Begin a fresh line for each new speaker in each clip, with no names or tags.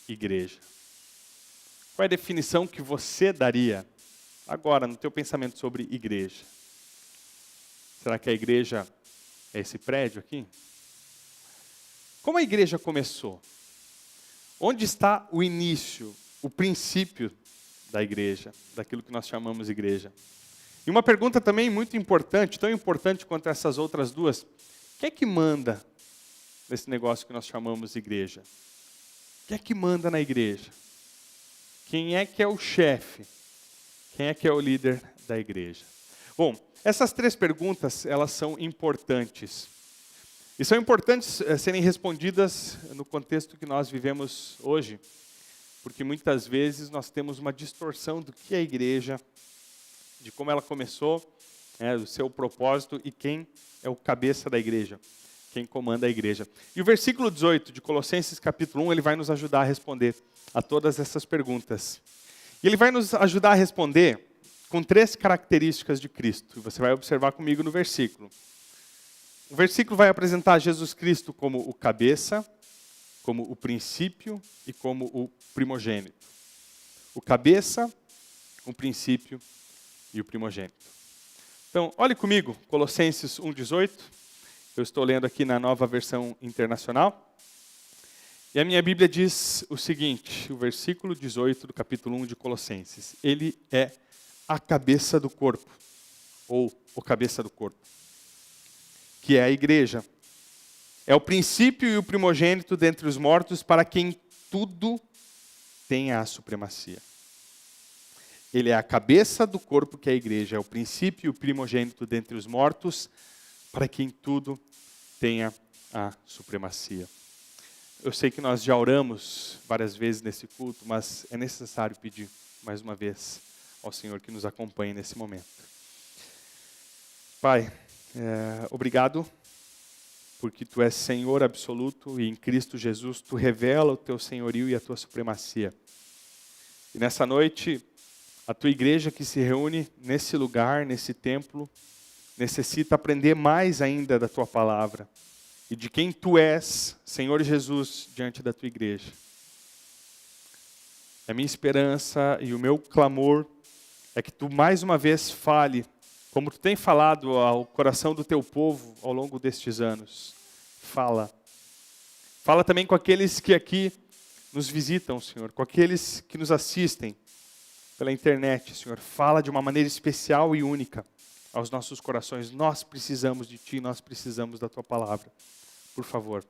igreja? Qual é a definição que você daria agora no teu pensamento sobre igreja? Será que a igreja é esse prédio aqui? Como a igreja começou? Onde está o início, o princípio da igreja, daquilo que nós chamamos igreja? E uma pergunta também muito importante, tão importante quanto essas outras duas: quem é que manda nesse negócio que nós chamamos igreja? Quem é que manda na igreja? Quem é que é o chefe? Quem é que é o líder da igreja? Bom, essas três perguntas, elas são importantes. E são importantes serem respondidas no contexto que nós vivemos hoje, porque muitas vezes nós temos uma distorção do que é a igreja, de como ela começou, do seu propósito e quem é o cabeça da igreja, quem comanda a igreja. E o versículo 18 de Colossenses capítulo 1, ele vai nos ajudar a responder a todas essas perguntas. E ele vai nos ajudar a responder com três características de Cristo. E você vai observar comigo no versículo. O versículo vai apresentar Jesus Cristo como o cabeça, como o princípio e como o primogênito. O cabeça, o princípio e o primogênito. Então, olhe comigo, Colossenses 1,18. Eu estou lendo aqui na Nova Versão Internacional. E a minha Bíblia diz o seguinte, o versículo 18 do capítulo 1 de Colossenses. Ele é a cabeça do corpo, ou o cabeça do corpo, que é a igreja. É o princípio e o primogênito dentre os mortos, para quem tudo tenha a supremacia. Ele é a cabeça do corpo, que é a igreja. É o princípio e o primogênito dentre os mortos, para quem tudo tenha a supremacia. Eu sei que nós já oramos várias vezes nesse culto, mas é necessário pedir mais uma vez ao Senhor que nos acompanhe nesse momento. Pai, obrigado, porque Tu és Senhor absoluto e em Cristo Jesus Tu revela o Teu senhorio e a Tua supremacia. E nessa noite, a Tua igreja que se reúne nesse lugar, nesse templo, necessita aprender mais ainda da Tua palavra e de quem Tu és, Senhor Jesus, diante da Tua igreja. A minha esperança e o meu clamor é que Tu mais uma vez fale, como Tu tem falado ao coração do Teu povo ao longo destes anos. Fala. Fala também com aqueles que aqui nos visitam, Senhor, com aqueles que nos assistem pela internet, Senhor. Fala de uma maneira especial e única aos nossos corações. Nós precisamos de Ti, nós precisamos da Tua palavra. Por favor,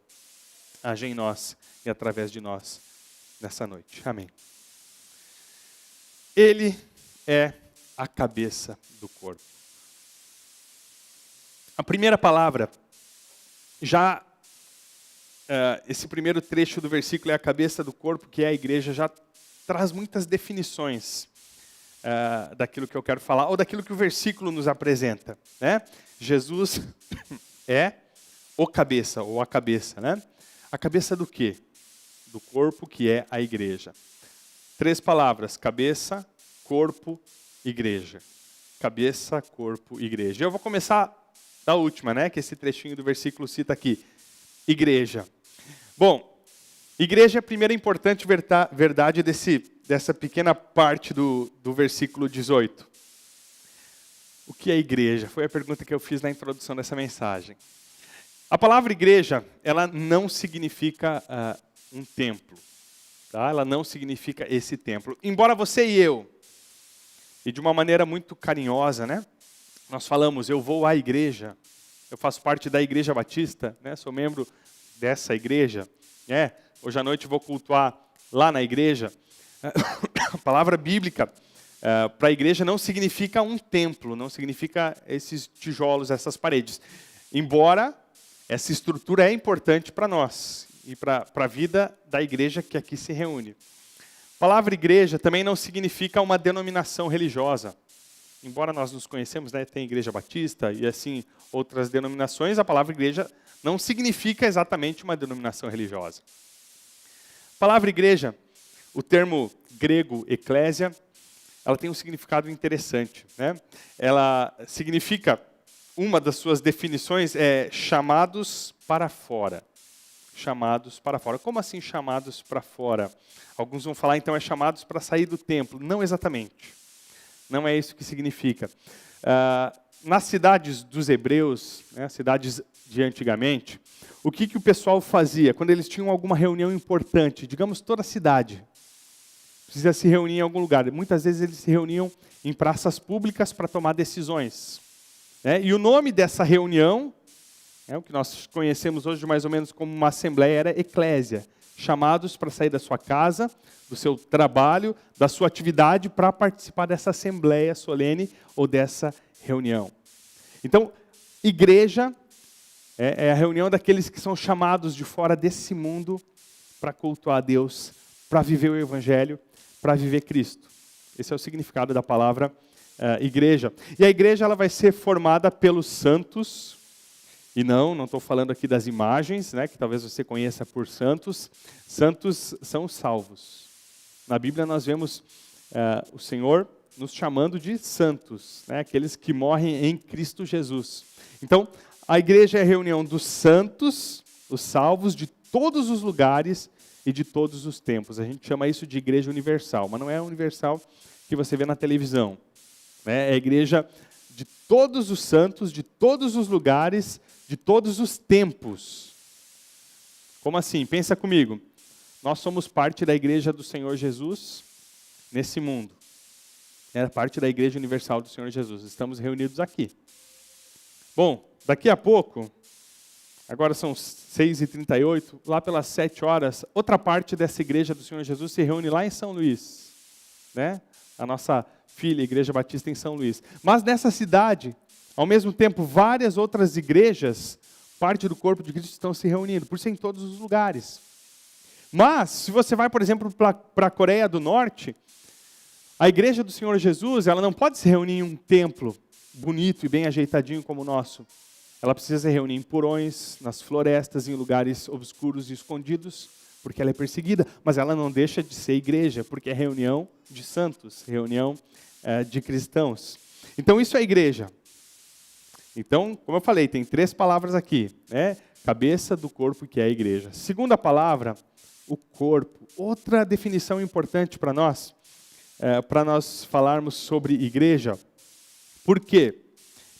age em nós e através de nós nessa noite. Amém. Ele é a cabeça do corpo. A primeira palavra, esse primeiro trecho do versículo é a cabeça do corpo, que é a igreja, já traz muitas definições daquilo que eu quero falar, ou daquilo que o versículo nos apresenta, né? Jesus é o cabeça, ou a cabeça, né? A cabeça do quê? Do corpo, que é a igreja. Três palavras: cabeça, corpo, igreja. Cabeça, corpo, igreja. Eu vou começar da última, né? Que esse trechinho do versículo cita aqui. Igreja. Bom, igreja é a primeira importante verdade dessa pequena parte do versículo 18. O que é igreja? Foi a pergunta que eu fiz na introdução dessa mensagem. A palavra igreja, ela não significa um templo. Tá? Ela não significa esse templo. Embora você e eu, e de uma maneira muito carinhosa, né? Nós falamos, eu vou à igreja, eu faço parte da Igreja Batista, né? Sou membro dessa igreja. Hoje à noite vou cultuar lá na igreja. A palavra bíblica para a igreja não significa um templo, não significa esses tijolos, essas paredes. Embora essa estrutura é importante para nós e para a vida da igreja que aqui se reúne. A palavra igreja também não significa uma denominação religiosa. Embora nós nos conhecemos, né, tem Igreja Batista e assim outras denominações, a palavra igreja não significa exatamente uma denominação religiosa. A palavra igreja, o termo grego eclésia, ela tem um significado interessante, né? Ela significa, uma das suas definições é chamados para fora. chamados para fora. Como assim chamados para fora? Alguns vão falar, então, é chamados para sair do templo. Não exatamente. Não é isso que significa. Nas cidades dos hebreus, né, cidades de antigamente, o que o pessoal fazia? Quando eles tinham alguma reunião importante, digamos toda a cidade, precisa se reunir em algum lugar. Muitas vezes eles se reuniam em praças públicas para tomar decisões. Né? E o nome dessa reunião, o que nós conhecemos hoje mais ou menos como uma assembleia, era eclésia. Chamados para sair da sua casa, do seu trabalho, da sua atividade, para participar dessa assembleia solene ou dessa reunião. Então, igreja é a reunião daqueles que são chamados de fora desse mundo para cultuar a Deus, para viver o Evangelho, para viver Cristo. Esse é o significado da palavra igreja. E a igreja ela vai ser formada pelos santos, e não estou falando aqui das imagens, né, que talvez você conheça por santos. Santos são os salvos. Na Bíblia nós vemos o Senhor nos chamando de santos, né, aqueles que morrem em Cristo Jesus. Então, a igreja é a reunião dos santos, os salvos de todos os lugares e de todos os tempos. A gente chama isso de igreja universal, mas não é a universal que você vê na televisão. Né? É a igreja de todos os santos, de todos os lugares, de todos os tempos. Como assim? Pensa comigo. Nós somos parte da igreja do Senhor Jesus nesse mundo. É parte da igreja universal do Senhor Jesus. Estamos reunidos aqui. Bom, daqui a pouco, agora são 6h38, lá pelas 7 horas, outra parte dessa igreja do Senhor Jesus se reúne lá em São Luís. Né? A nossa filha, Igreja Batista em São Luís. Mas nessa cidade, ao mesmo tempo, várias outras igrejas, parte do corpo de Cristo, estão se reunindo, por ser em todos os lugares. Mas, se você vai, por exemplo, para a Coreia do Norte, a igreja do Senhor Jesus, ela não pode se reunir em um templo bonito e bem ajeitadinho como o nosso. Ela precisa se reunir em porões, nas florestas, em lugares obscuros e escondidos, porque ela é perseguida. Mas ela não deixa de ser igreja, porque é reunião de santos, reunião de cristãos. Então, isso é igreja. Então, como eu falei, tem 3 palavras aqui. Né? Cabeça do corpo, que é a igreja. Segunda palavra, o corpo. Outra definição importante para nós falarmos sobre igreja. Por quê?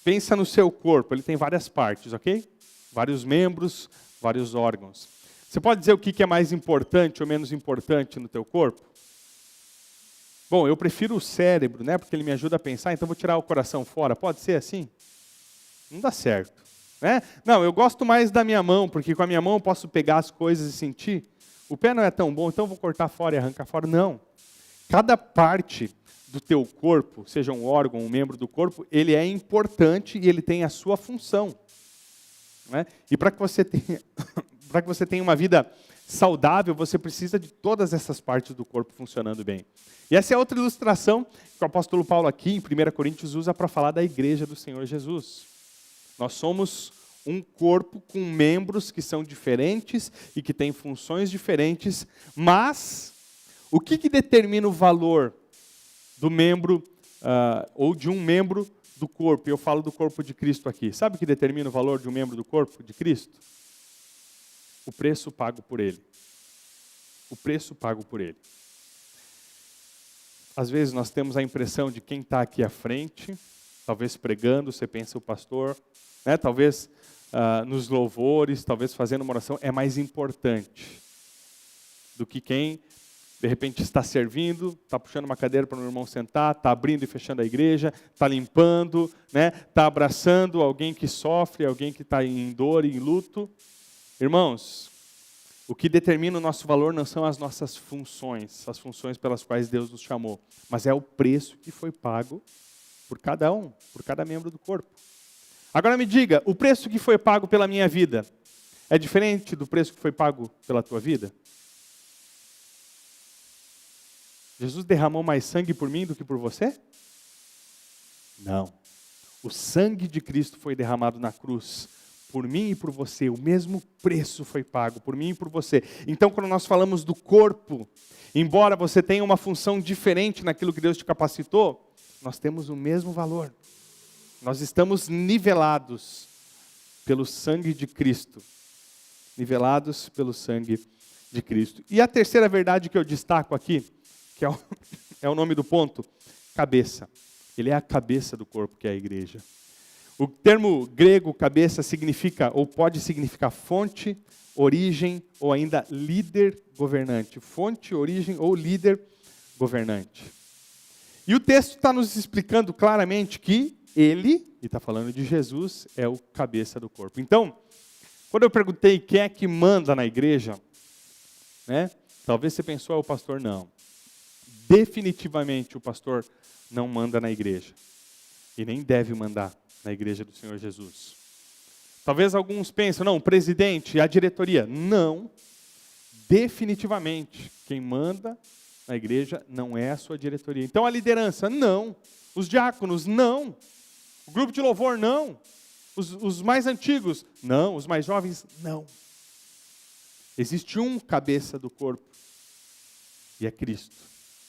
Pensa no seu corpo, ele tem várias partes, ok? Vários membros, vários órgãos. Você pode dizer o que é mais importante ou menos importante no teu corpo? Bom, eu prefiro o cérebro, né? Porque ele me ajuda a pensar, então vou tirar o coração fora. Pode ser assim? Não dá certo. Né? Não, eu gosto mais da minha mão, porque com a minha mão eu posso pegar as coisas e sentir. O pé não é tão bom, então eu vou cortar fora e arrancar fora. Não. Cada parte do teu corpo, seja um órgão, um membro do corpo, ele é importante e ele tem a sua função. Né? E para que você tenha uma vida saudável, você precisa de todas essas partes do corpo funcionando bem. E essa é outra ilustração que o apóstolo Paulo aqui, em 1 Coríntios, usa para falar da igreja do Senhor Jesus. Nós somos um corpo com membros que são diferentes e que têm funções diferentes, mas o que determina o valor do membro, ou de um membro do corpo? Eu falo do corpo de Cristo aqui. Sabe o que determina o valor de um membro do corpo de Cristo? O preço pago por ele. O preço pago por ele. Às vezes nós temos a impressão de quem está aqui à frente, talvez pregando, você pensa o pastor, né? Talvez nos louvores, talvez fazendo uma oração, é mais importante do que quem, de repente, está servindo, está puxando uma cadeira para o irmão sentar, está abrindo e fechando a igreja, está limpando, né? Está abraçando alguém que sofre, alguém que está em dor e em luto. Irmãos, o que determina o nosso valor não são as nossas funções, as funções pelas quais Deus nos chamou, mas é o preço que foi pago por cada um, por cada membro do corpo. Agora me diga, o preço que foi pago pela minha vida é diferente do preço que foi pago pela tua vida? Jesus derramou mais sangue por mim do que por você? Não. O sangue de Cristo foi derramado na cruz por mim e por você. O mesmo preço foi pago por mim e por você. Então, quando nós falamos do corpo, embora você tenha uma função diferente naquilo que Deus te capacitou, nós temos o mesmo valor. Nós estamos nivelados pelo sangue de Cristo. nivelados pelo sangue de Cristo. E a terceira verdade que eu destaco aqui, que é o nome do ponto, cabeça. Ele é a cabeça do corpo, que é a igreja. O termo grego cabeça significa, ou pode significar fonte, origem, ou ainda líder governante. Fonte, origem ou líder governante. E o texto está nos explicando claramente que ele, e está falando de Jesus, é o cabeça do corpo. Então, quando eu perguntei quem é que manda na igreja, né, talvez você pensou, o pastor não. Definitivamente o pastor não manda na igreja. E nem deve mandar na igreja do Senhor Jesus. Talvez alguns pensem, não, o presidente, a diretoria. Não. Definitivamente, quem manda na igreja não é a sua diretoria. Então a liderança, não. Os diáconos, não. O grupo de louvor, não. Os mais antigos, não. Os mais jovens, não. Existe um cabeça do corpo. E é Cristo.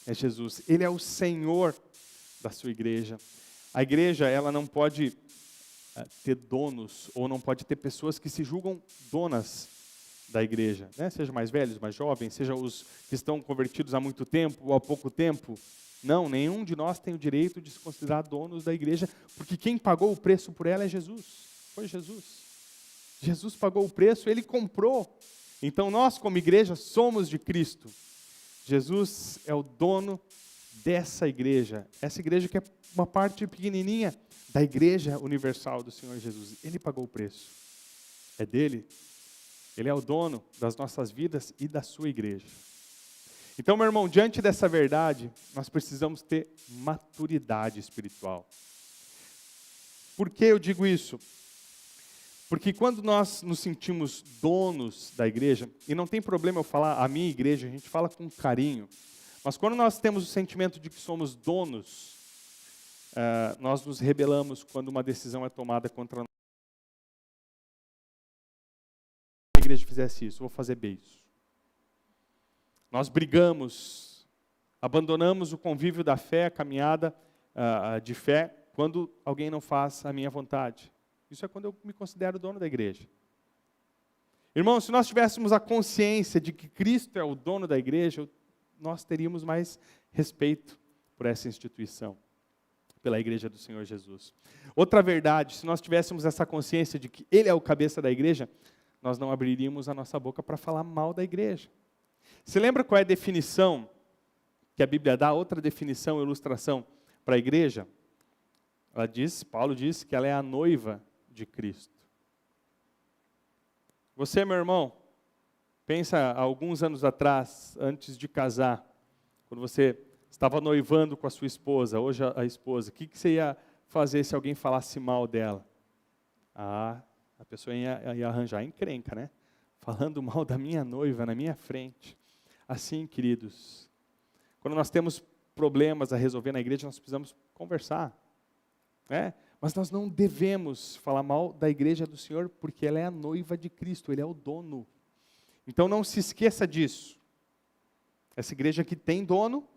É Jesus. Ele é o Senhor da sua igreja. A igreja, ela não pode ter donos, ou não pode ter pessoas que se julgam donas da igreja. Né? Seja mais velhos, mais jovens, seja os que estão convertidos há muito tempo ou há pouco tempo. Não, nenhum de nós tem o direito de se considerar donos da igreja, porque quem pagou o preço por ela é Jesus. Foi Jesus. Jesus pagou o preço, Ele comprou. Então nós, como igreja, somos de Cristo. Jesus é o dono dessa igreja. Essa igreja que é uma parte pequenininha da igreja universal do Senhor Jesus. Ele pagou o preço. É dele. Ele é o dono das nossas vidas e da sua igreja. Então, meu irmão, diante dessa verdade, nós precisamos ter maturidade espiritual. Por que eu digo isso? Porque quando nós nos sentimos donos da igreja, e não tem problema eu falar a minha igreja, a gente fala com carinho, mas quando nós temos o sentimento de que somos donos, nós nos rebelamos quando uma decisão é tomada contra nós. Se a igreja fizesse isso, eu vou fazer beijo. Nós brigamos, abandonamos o convívio da fé, a caminhada de fé, quando alguém não faz a minha vontade. Isso é quando eu me considero dono da igreja. Irmão, se nós tivéssemos a consciência de que Cristo é o dono da igreja, nós teríamos mais respeito por essa instituição, pela igreja do Senhor Jesus. Outra verdade, se nós tivéssemos essa consciência de que Ele é o cabeça da igreja, nós não abriríamos a nossa boca para falar mal da igreja. Você lembra qual é a definição que a Bíblia dá? Outra definição, ilustração para a igreja? Paulo diz que ela é a noiva de Cristo. Você, meu irmão, pensa há alguns anos atrás, antes de casar, quando você estava noivando com a sua esposa, hoje a esposa, o que você ia fazer se alguém falasse mal dela? A pessoa ia arranjar encrenca, né? Falando mal da minha noiva na minha frente. Assim, queridos, quando nós temos problemas a resolver na igreja, nós precisamos conversar. Né? Mas nós não devemos falar mal da igreja do Senhor, porque ela é a noiva de Cristo, Ele é o dono. Então não se esqueça disso. Essa igreja aqui tem dono,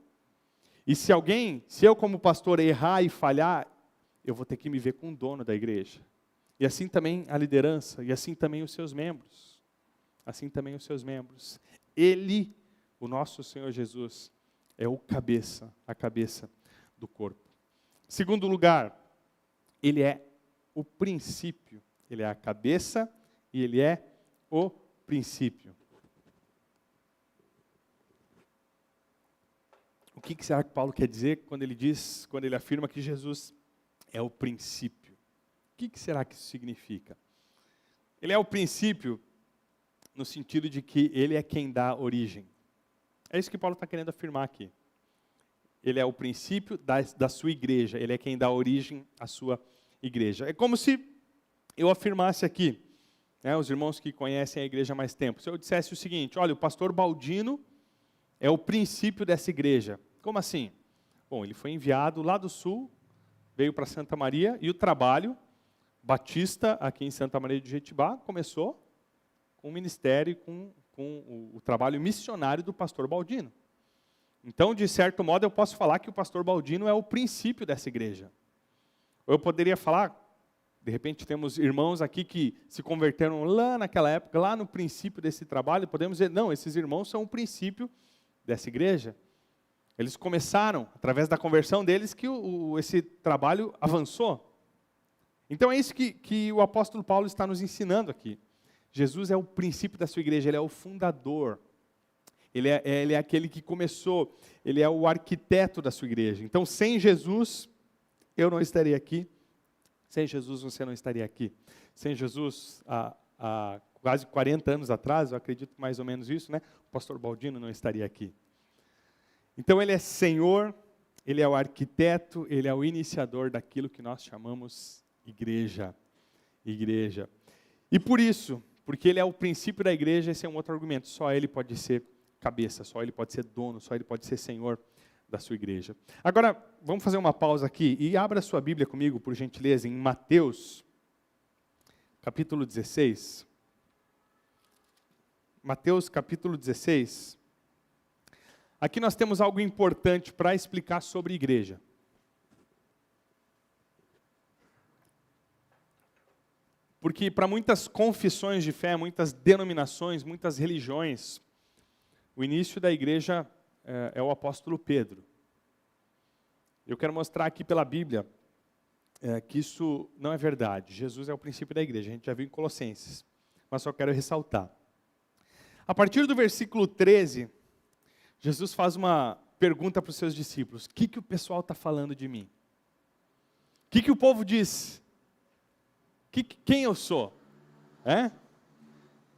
e se eu como pastor errar e falhar, eu vou ter que me ver com o dono da igreja. E assim também a liderança, e assim também os seus membros. Assim também os seus membros. Ele, o nosso Senhor Jesus, é o cabeça, a cabeça do corpo. Segundo lugar, Ele é o princípio. Ele é a cabeça e Ele é o princípio. O que será que Paulo quer dizer quando ele afirma que Jesus é o princípio? O que será que isso significa? Ele é o princípio no sentido de que Ele é quem dá origem. É isso que Paulo está querendo afirmar aqui. Ele é o princípio da sua igreja. Ele é quem dá origem à sua igreja. É como se eu afirmasse aqui, né, os irmãos que conhecem a igreja há mais tempo, se eu dissesse o seguinte: olha, o pastor Baldino é o princípio dessa igreja. Como assim? Bom, ele foi enviado lá do sul, veio para Santa Maria, e o trabalho batista aqui em Santa Maria de Jetibá começou com o ministério, com o trabalho missionário do pastor Baldino. Então, de certo modo, eu posso falar que o pastor Baldino é o princípio dessa igreja. Ou eu poderia falar, De repente temos irmãos aqui que se converteram lá naquela época, lá no princípio desse trabalho, podemos dizer, não, esses irmãos são o princípio dessa igreja. Eles começaram, através da conversão deles, que esse trabalho avançou. Então é isso que o apóstolo Paulo está nos ensinando aqui. Jesus é o princípio da sua igreja, ele é o fundador. Ele é aquele que começou, ele é o arquiteto da sua igreja. Então, sem Jesus, eu não estaria aqui. Sem Jesus, você não estaria aqui. Sem Jesus, há quase 40 anos atrás, eu acredito mais ou menos isso, né? O pastor Baldino não estaria aqui. Então, ele é Senhor, ele é o arquiteto, ele é o iniciador daquilo que nós chamamos igreja. Igreja. E por isso, porque ele é o princípio da igreja, esse é um outro argumento. Só ele pode ser cabeça, só ele pode ser dono, só ele pode ser Senhor da sua igreja. Agora, vamos fazer uma pausa aqui e abra sua Bíblia comigo, por gentileza, em Mateus, capítulo 16. Mateus, capítulo 16. Aqui nós temos algo importante para explicar sobre igreja. Porque para muitas confissões de fé, muitas denominações, muitas religiões, o início da igreja é o apóstolo Pedro. Eu quero mostrar aqui pela Bíblia que isso não é verdade. Jesus é o princípio da igreja, a gente já viu em Colossenses, mas só quero ressaltar. A partir do versículo 13, Jesus faz uma pergunta para os seus discípulos: o que o pessoal está falando de mim? O que o povo diz? Quem eu sou?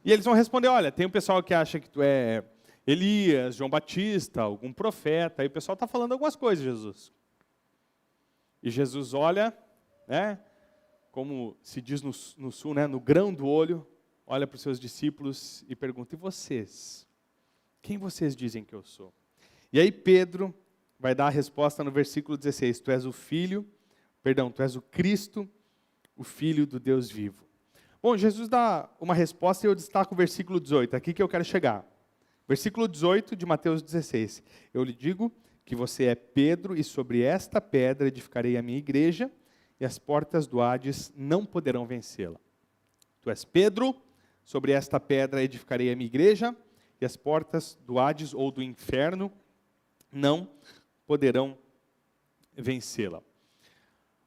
E eles vão responder: olha, tem um pessoal que acha que tu é Elias, João Batista, algum profeta. Aí o pessoal está falando algumas coisas, Jesus. E Jesus olha, como se diz no sul, no grão do olho, olha para os seus discípulos e pergunta: e vocês? Quem vocês dizem que eu sou? E aí Pedro vai dar a resposta no versículo 16. Tu és o Cristo, o Filho do Deus vivo. Bom, Jesus dá uma resposta e eu destaco o versículo 18, aqui que eu quero chegar. Versículo 18 de Mateus 16. Eu lhe digo que você é Pedro, e sobre esta pedra edificarei a minha igreja, e as portas do Hades não poderão vencê-la. Tu és Pedro, sobre esta pedra edificarei a minha igreja, e as portas do Hades ou do inferno não poderão vencê-la.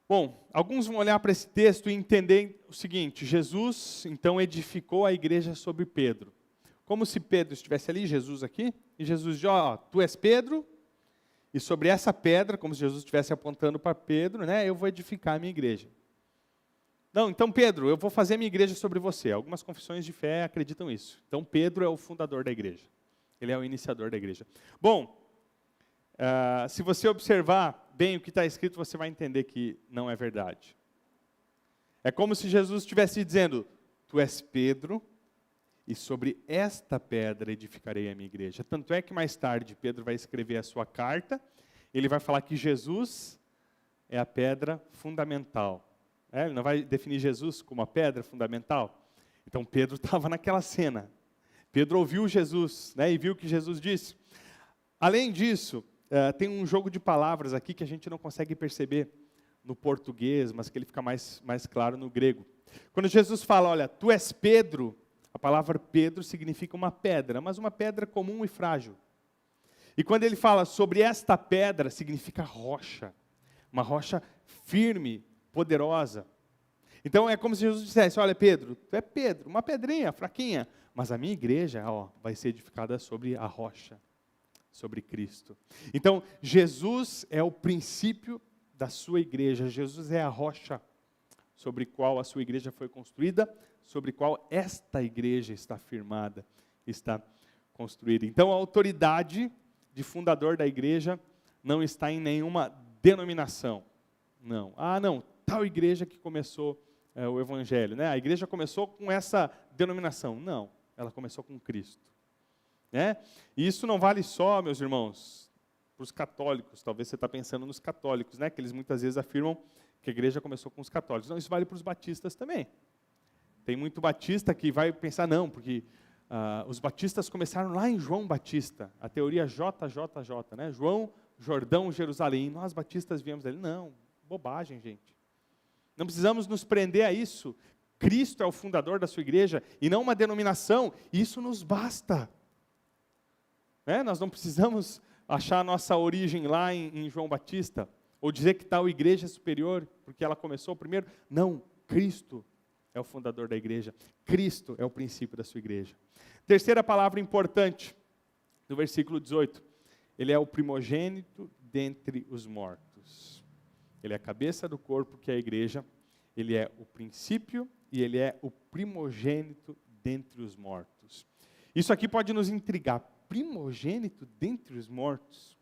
Bom, alguns vão olhar para esse texto e entender o seguinte: Jesus então edificou a igreja sobre Pedro. Como se Pedro estivesse ali, Jesus aqui, e Jesus diz: tu és Pedro, e sobre essa pedra, como se Jesus estivesse apontando para Pedro, eu vou edificar a minha igreja. Não, então Pedro, eu vou fazer a minha igreja sobre você. Algumas confissões de fé acreditam isso. Então Pedro é o fundador da igreja. Ele é o iniciador da igreja. Bom, se você observar bem o que está escrito, você vai entender que não é verdade. É como se Jesus estivesse dizendo: tu és Pedro, e sobre esta pedra edificarei a minha igreja. Tanto é que mais tarde Pedro vai escrever a sua carta, ele vai falar que Jesus é a pedra fundamental. Ele não vai definir Jesus como a pedra fundamental. Então Pedro estava naquela cena. Pedro ouviu Jesus, e viu o que Jesus disse. Além disso, tem um jogo de palavras aqui que a gente não consegue perceber no português, mas que ele fica mais claro no grego. Quando Jesus fala: olha, tu és Pedro, a palavra Pedro significa uma pedra, mas uma pedra comum e frágil. E quando ele fala sobre esta pedra, significa rocha. Uma rocha firme, poderosa. Então é como se Jesus dissesse: olha Pedro, tu é Pedro, uma pedrinha, fraquinha, mas a minha igreja vai ser edificada sobre a rocha, sobre Cristo. Então Jesus é o princípio da sua igreja, Jesus é a rocha sobre qual a sua igreja foi construída, sobre qual esta igreja está firmada, está construída. Então a autoridade de fundador da igreja não está em nenhuma denominação. Não. Não, tal igreja que começou o evangelho, A igreja começou com essa denominação. Não, ela começou com Cristo. E isso não vale só, meus irmãos, para os católicos. Talvez você está pensando nos católicos, que eles muitas vezes afirmam que a igreja começou com os católicos. Não, isso vale para os batistas também. Tem muito batista que vai pensar: não, porque os batistas começaram lá em João Batista, a teoria JJJ, João, Jordão, Jerusalém. Nós batistas viemos dali. Não, bobagem, gente. Não precisamos nos prender a isso. Cristo é o fundador da sua igreja e não uma denominação. Isso nos basta. Nós não precisamos achar a nossa origem lá em João Batista, ou dizer que tal igreja é superior, porque ela começou primeiro. Não, Cristo é o fundador da igreja. Cristo é o princípio da sua igreja. Terceira palavra importante, no versículo 18. Ele é o primogênito dentre os mortos. Ele é a cabeça do corpo, que é a igreja. Ele é o princípio e ele é o primogênito dentre os mortos. Isso aqui pode nos intrigar. Primogênito dentre os mortos?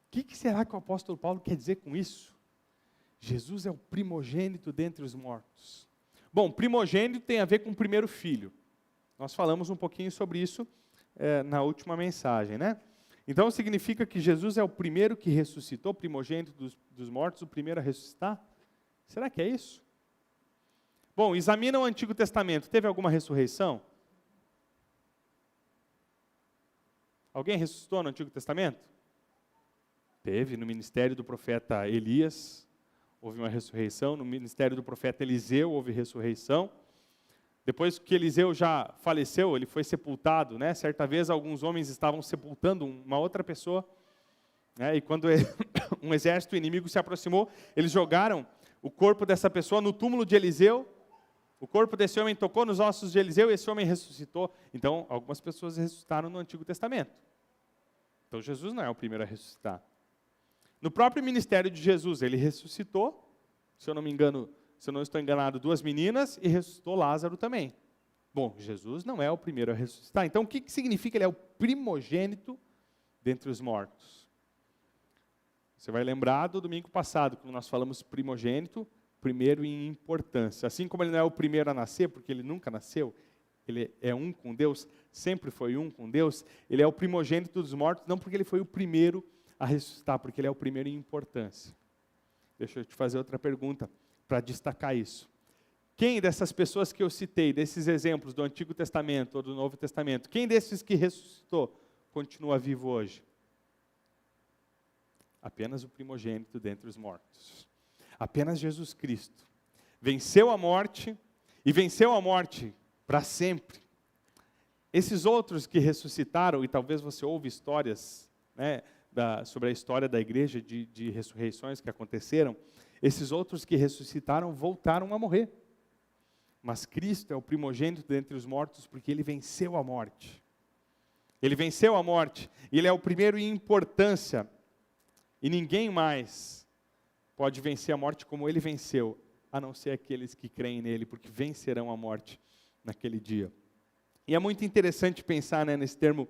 O que será que o apóstolo Paulo quer dizer com isso? Jesus é o primogênito dentre os mortos. Bom, primogênito tem a ver com o primeiro filho. Nós falamos um pouquinho sobre isso na última mensagem, né? Então significa que Jesus é o primeiro que ressuscitou, primogênito dos mortos, o primeiro a ressuscitar? Será que é isso? Bom, examina o Antigo Testamento. Teve alguma ressurreição? Alguém ressuscitou no Antigo Testamento? Teve, no ministério do profeta Elias, houve uma ressurreição. No ministério do profeta Eliseu, houve ressurreição. Depois que Eliseu já faleceu, ele foi sepultado, né? Certa vez, alguns homens estavam sepultando uma outra pessoa, né? E quando um exército inimigo se aproximou, eles jogaram o corpo dessa pessoa no túmulo de Eliseu. O corpo desse homem tocou nos ossos de Eliseu e esse homem ressuscitou. Então, algumas pessoas ressuscitaram no Antigo Testamento. Então, Jesus não é o primeiro a ressuscitar. No próprio ministério de Jesus, ele ressuscitou, se eu não me engano, se eu não estou enganado, 2 meninas e ressuscitou Lázaro também. Bom, Jesus não é o primeiro a ressuscitar. Então, o que significa ele é o primogênito dentre os mortos? Você vai lembrar do domingo passado, quando nós falamos primogênito, primeiro em importância. Assim como ele não é o primeiro a nascer, porque ele nunca nasceu, ele é um com Deus, sempre foi um com Deus, ele é o primogênito dos mortos, não porque ele foi o primeiro a ressuscitar, porque ele é o primeiro em importância. Deixa eu te fazer outra pergunta, para destacar isso. Quem dessas pessoas que eu citei, desses exemplos do Antigo Testamento ou do Novo Testamento, quem desses que ressuscitou continua vivo hoje? Apenas o primogênito dentre os mortos. Apenas Jesus Cristo. Venceu a morte, e venceu a morte para sempre. Esses outros que ressuscitaram, e talvez você ouve histórias, né, sobre a história da igreja, de ressurreições que aconteceram, esses outros que ressuscitaram voltaram a morrer. Mas Cristo é o primogênito dentre os mortos porque ele venceu a morte. Ele venceu a morte, e ele é o primeiro em importância, e ninguém mais pode vencer a morte como ele venceu, a não ser aqueles que creem nele, porque vencerão a morte naquele dia. E é muito interessante pensar, né, nesse termo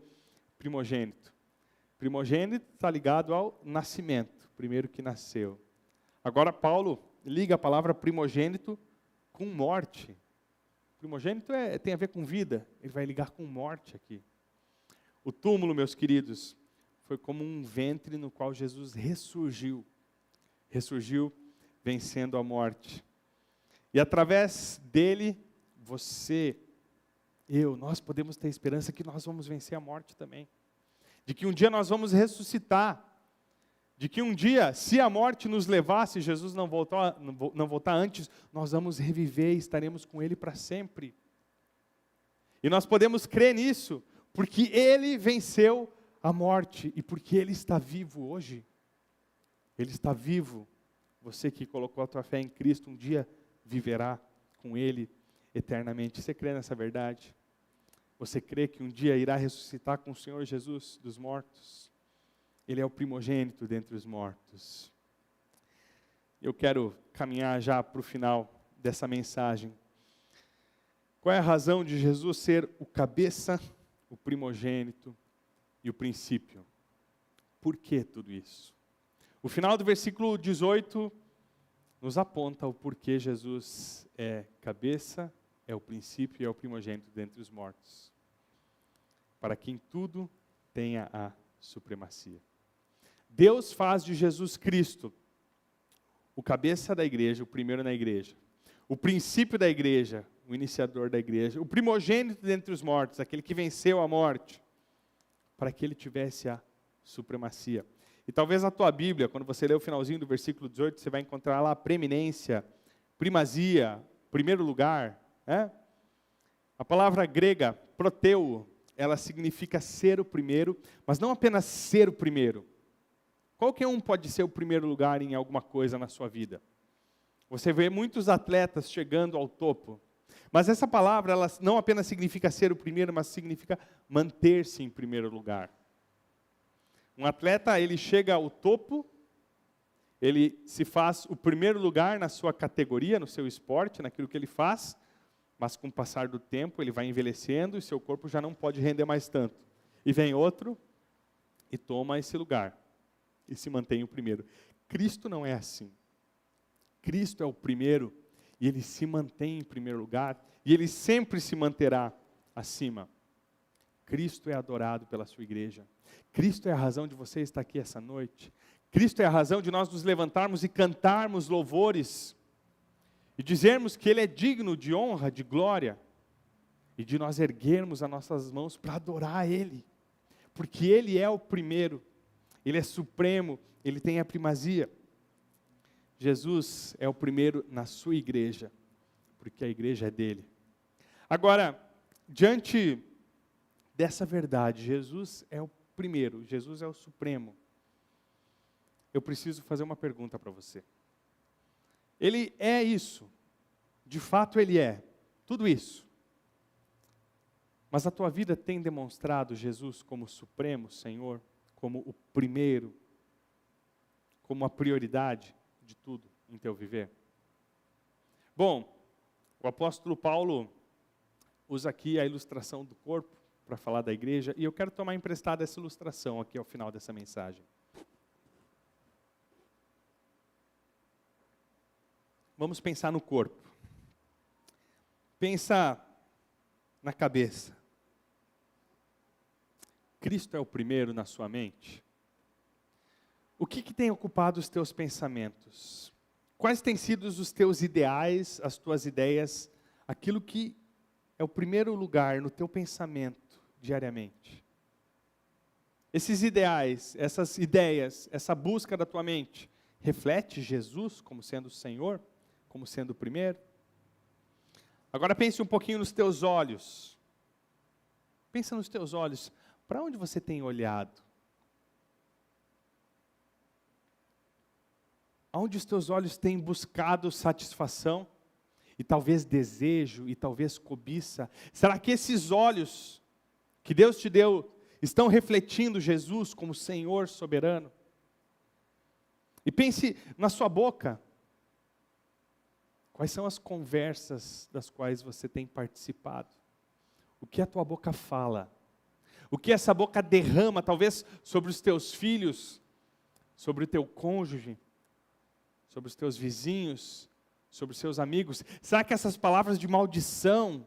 primogênito. Primogênito está ligado ao nascimento, primeiro que nasceu. Agora Paulo liga a palavra primogênito com morte. Primogênito tem a ver com vida, ele vai ligar com morte aqui. O túmulo, meus queridos, foi como um ventre no qual Jesus ressurgiu. Ressurgiu vencendo a morte. E através dele, nós podemos ter esperança que nós vamos vencer a morte também. De que um dia nós vamos ressuscitar. De que um dia, se a morte nos levar, se Jesus não voltar antes, nós vamos reviver e estaremos com ele para sempre. E nós podemos crer nisso, porque ele venceu a morte e porque ele está vivo hoje. Ele está vivo. Você que colocou a tua fé em Cristo, um dia viverá com ele eternamente. Você crê nessa verdade? Você crê que um dia irá ressuscitar com o Senhor Jesus dos mortos? Ele é o primogênito dentre os mortos. Eu quero caminhar já para o final dessa mensagem. Qual é a razão de Jesus ser o cabeça, o primogênito e o princípio? Por que tudo isso? O final do versículo 18 nos aponta o porquê Jesus é cabeça, é o princípio e é o primogênito dentre os mortos. Para que em tudo tenha a supremacia. Deus faz de Jesus Cristo o cabeça da igreja, o primeiro na igreja. O princípio da igreja, o iniciador da igreja. O primogênito dentre os mortos, aquele que venceu a morte. Para que ele tivesse a supremacia. E talvez na tua Bíblia, quando você ler o finalzinho do versículo 18, você vai encontrar lá a preeminência primazia, primeiro lugar, né? A palavra grega, proteu, ela significa ser o primeiro, mas não apenas ser o primeiro. Qualquer um pode ser o primeiro lugar em alguma coisa na sua vida. Você vê muitos atletas chegando ao topo. Mas essa palavra, ela não apenas significa ser o primeiro, mas significa manter-se em primeiro lugar. Um atleta, ele chega ao topo, ele se faz o primeiro lugar na sua categoria, no seu esporte, naquilo que ele faz, mas com o passar do tempo, ele vai envelhecendo e seu corpo já não pode render mais tanto. E vem outro e toma esse lugar, e se mantém o primeiro. Cristo não é assim. Cristo é o primeiro, e ele se mantém em primeiro lugar, e ele sempre se manterá acima. Cristo é adorado pela sua igreja. Cristo é a razão de você estar aqui essa noite. Cristo é a razão de nós nos levantarmos e cantarmos louvores, e dizermos que Ele é digno de honra, de glória, e de nós erguermos as nossas mãos para adorar Ele, porque Ele é o primeiro, Ele é supremo, Ele tem a primazia. Jesus é o primeiro na sua igreja, porque a igreja é dele. Agora, diante dessa verdade, Jesus é o primeiro, Jesus é o supremo. Eu preciso fazer uma pergunta para você. Ele é isso, de fato ele é, tudo isso. Mas a tua vida tem demonstrado Jesus como supremo, Senhor, como o primeiro, como a prioridade de tudo em teu viver? Bom, o apóstolo Paulo usa aqui a ilustração do corpo para falar da igreja, e eu quero tomar emprestada essa ilustração aqui ao final dessa mensagem. Vamos pensar no corpo. Pensa na cabeça. Cristo é o primeiro na sua mente? O que tem ocupado os teus pensamentos? Quais têm sido os teus ideais, as tuas ideias, aquilo que é o primeiro lugar no teu pensamento diariamente? Esses ideais, essas ideias, essa busca da tua mente, reflete Jesus como sendo o Senhor, como sendo o primeiro? Agora pense um pouquinho nos teus olhos. Pensa nos teus olhos. Para onde você tem olhado? Aonde os teus olhos têm buscado satisfação, e talvez desejo, e talvez cobiça? Será que esses olhos que Deus te deu estão refletindo Jesus como Senhor soberano? E pense na sua boca. Quais são as conversas das quais você tem participado? O que a tua boca fala? O que essa boca derrama, talvez sobre os teus filhos, sobre o teu cônjuge, sobre os teus vizinhos, sobre os seus amigos? Será que essas palavras de maldição,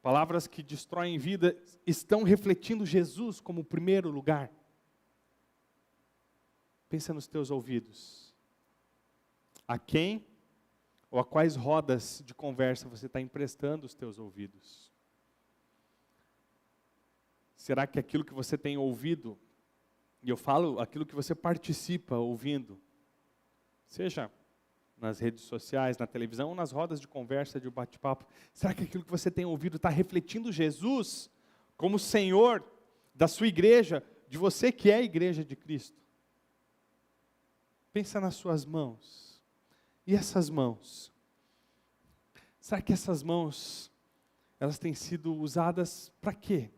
palavras que destroem vida, estão refletindo Jesus como o primeiro lugar? Pensa nos teus ouvidos. A quem ou a quais rodas de conversa você está emprestando os teus ouvidos? Será que aquilo que você tem ouvido, e eu falo aquilo que você participa ouvindo, seja nas redes sociais, na televisão, ou nas rodas de conversa, de bate-papo, será que aquilo que você tem ouvido está refletindo Jesus como Senhor da sua igreja, de você que é a igreja de Cristo? Pensa nas suas mãos. E essas mãos? Será que essas mãos, elas têm sido usadas para quê?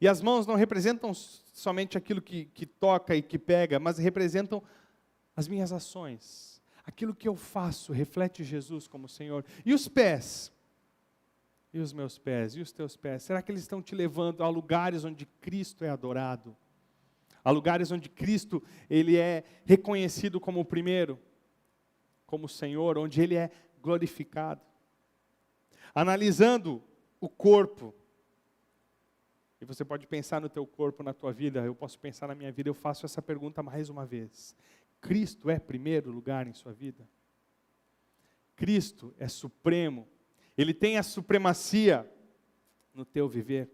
E as mãos não representam somente aquilo que toca e que pega, mas representam as minhas ações. Aquilo que eu faço reflete Jesus como Senhor. E os pés? E os meus pés? E os teus pés? Será que eles estão te levando a lugares onde Cristo é adorado? A lugares onde Cristo, Ele é reconhecido como o primeiro, como o Senhor, onde Ele é glorificado? Analisando o corpo, e você pode pensar no teu corpo, na tua vida, eu posso pensar na minha vida, eu faço essa pergunta mais uma vez. Cristo é primeiro lugar em sua vida? Cristo é supremo, Ele tem a supremacia no teu viver?